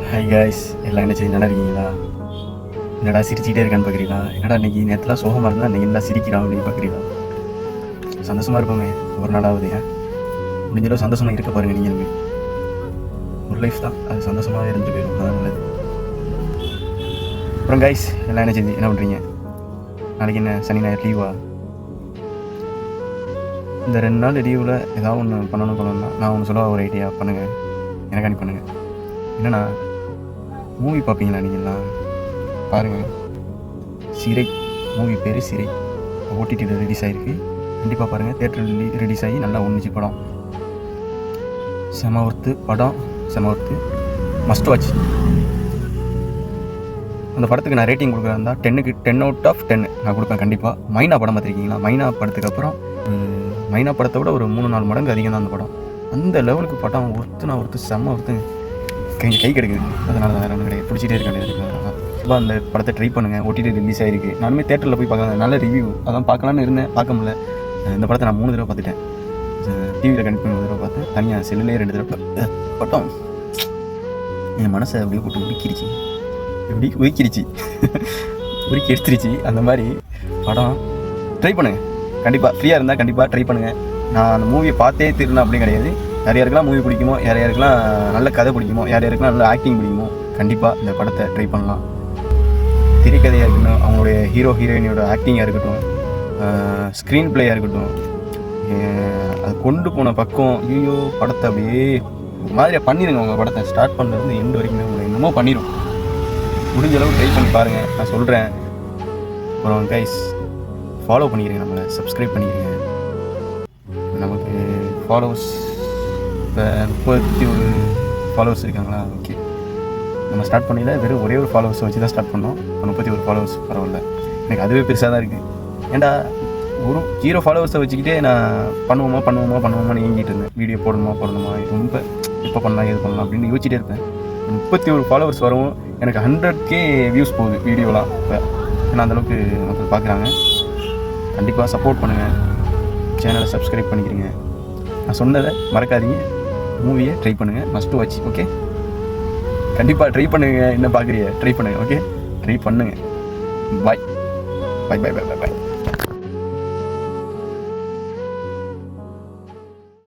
Hi guys, எல்லாம் என்ன செய்ய நல்லா இருக்கீங்களா? என்னடா சிரிச்சிக்கிட்டே இருக்கான்னு பார்க்குறீங்களா? என்னடா இன்றைக்கி நேரத்தில் சோகமாக இருந்தால் இன்றைக்கி என்ன சிரிக்கிறான் அப்படின்னு பார்க்குறீங்களா? சந்தோஷமாக இருப்போமே ஒரு நாளாவது. முடிஞ்சளவு சந்தோஷமாக இருக்க பாருங்கள். நீங்கள் ஒரு லைஃப் தான், அது சந்தோஷமாகவே இருந்துட்டு போயிடும், அதான் நல்லது. அப்புறம் காய்ஸ், எல்லாம் என்ன செஞ்சு என்ன பண்ணுறீங்க? நாளைக்கு என்ன சனி ஞாயிறு லீவா? இந்த 2 நாள் லீவில் ஏதாவது ஒன்று பண்ணணும்னா நான் ஒன்று சொல்ல ஒரு ஐடியா பண்ணுங்கள், எனக்காண்டி பண்ணுங்கள். என்னென்னா, மூவி பார்ப்பீங்களா நீங்கள்லாம்? பாருங்கள், சிறை மூவி பேர் சிறை, ஓடிடியில் ரிலீஸ் ஆகிருக்கு. கண்டிப்பாக பாருங்கள். தேட்டரில் ரிலீஸ் ஆகி நல்லா ஒன்றுச்சு படம். செம ஒர்த்து படம், செம ஒர்த்து, மஸ்ட் வாட்ச். அந்த படத்துக்கு நான் ரேட்டிங் கொடுக்குறதா 10க்கு 10 அவுட் ஆஃப் 10 நான் கொடுப்பேன் கண்டிப்பாக. மைனா படம் பார்த்துருக்கீங்களா? மைனா படத்துக்கு அப்புறம் மைனா படத்தை விட ஒரு 3-4 மடங்கு அதிகம் தான் அந்த படம். அந்த லெவலுக்கு படம் ஒருத்து செம்ம ஒருத்து, கை கிடைக்குது. அதனால தான் வேறு ஒன்றும் கிடையாது, பிடிச்சிட்டே இருக்காங்க. அந்த படத்தை ட்ரை பண்ணுங்கள். ஓடிடி ரிலீஸ் ஆகிருக்கு. நானுமே தேட்டரில் போய் பார்க்கலாம், நல்ல ரிவ்யூ, அதான் பார்க்கலான்னு இருந்தேன், பார்க்க முடியல. இந்த படத்தை நான் 3 தடவை பார்த்துட்டேன். டிவியில் கனெக்ட் பண்ணி 1 தடவை பார்த்தேன், தனியாக செல்லுலேயே 2 தடவை. படம் என் மனசை அப்படியே போட்டு உருக்கிடுச்சு, உருக்கி எடுத்துருச்சு. அந்த மாதிரி படம் ட்ரை பண்ணுங்கள் கண்டிப்பாக. ஃப்ரீயாக இருந்தால் கண்டிப்பாக ட்ரை பண்ணுங்கள். நான் அந்த மூவியை பார்த்தே திருந்தேன் அப்படின்னு கிடையாது. யார் யாருக்கெல்லாம் மூவி பிடிக்குமோ, யார் யாருக்கெல்லாம் நல்ல கதை பிடிக்குமோ, யார் யாருக்கெல்லாம் நல்ல ஆக்டிங் பிடிக்குமோ, கண்டிப்பாக இந்த படத்தை ட்ரை பண்ணலாம். திரைக்கதையாக இருக்கட்டும், அவங்களுடைய ஹீரோ ஹீரோயினியோட ஆக்டிங்காக இருக்கட்டும், ஸ்க்ரீன் பிளேயாக இருக்கட்டும், அது கொண்டு போன பக்கம், ஐயோ படத்தை அப்படியே ஒரு மாதிரியாக பண்ணிடுங்க. உங்கள் படத்தை ஸ்டார்ட் பண்ணுறது எண்டு வரைக்குமே உங்களை என்னமோ பண்ணிடும். முடிஞ்ச அளவு ட்ரை பண்ணி பாருங்கள், நான் சொல்கிறேன். அப்புறம் கைஸ், ஃபாலோ பண்ணிக்கிறேங்க, நம்மளை சப்ஸ்கிரைப் பண்ணிக்கிறேங்க. நமக்கு ஃபாலோவர்ஸ் இப்போ 31 ஃபாலோவர்ஸ் இருக்காங்களா? ஓகே, நம்ம ஸ்டார்ட் பண்ணல வெறும் ஒரே ஒரு ஃபாலோவர்ஸ் வச்சு தான் ஸ்டார்ட் பண்ணோம். 31 ஃபாலோவர்ஸ் பரவாயில்ல, எனக்கு அதுவே பெருசாக தான் இருக்குது. ஏன்டா ஒரு 0 ஃபாலோவர்ஸை வச்சுக்கிட்டே நான் பண்ணுவோமான்னு ஏங்கிட்டு இருந்தேன். வீடியோ போடணுமா ரொம்ப இப்போ பண்ணலாம் எது பண்ணலாம் அப்படின்னு யோசிச்சுட்டே இருப்பேன். 31 ஃபாலோவர்ஸ் வரவும் எனக்கு 100K வியூஸ் போகுது வீடியோலாம். இப்போ ஏன்னா அந்தளவுக்கு மக்கள் பார்க்குறாங்க. கண்டிப்பாக சப்போர்ட் பண்ணுங்கள், சேனலை சப்ஸ்கிரைப் பண்ணிக்கிறீங்க. நான் சொன்னதை மறக்காதீங்க. மூவியை ட்ரை பண்ணுங்கள், மஸ்ட் வாட்ச். ஓகே, கண்டிப்பாக ட்ரை பண்ணுங்கள். என்ன பார்க்குறீங்க? ட்ரை பண்ணுங்கள். ஓகே, ட்ரை பண்ணுங்கள். பாய்.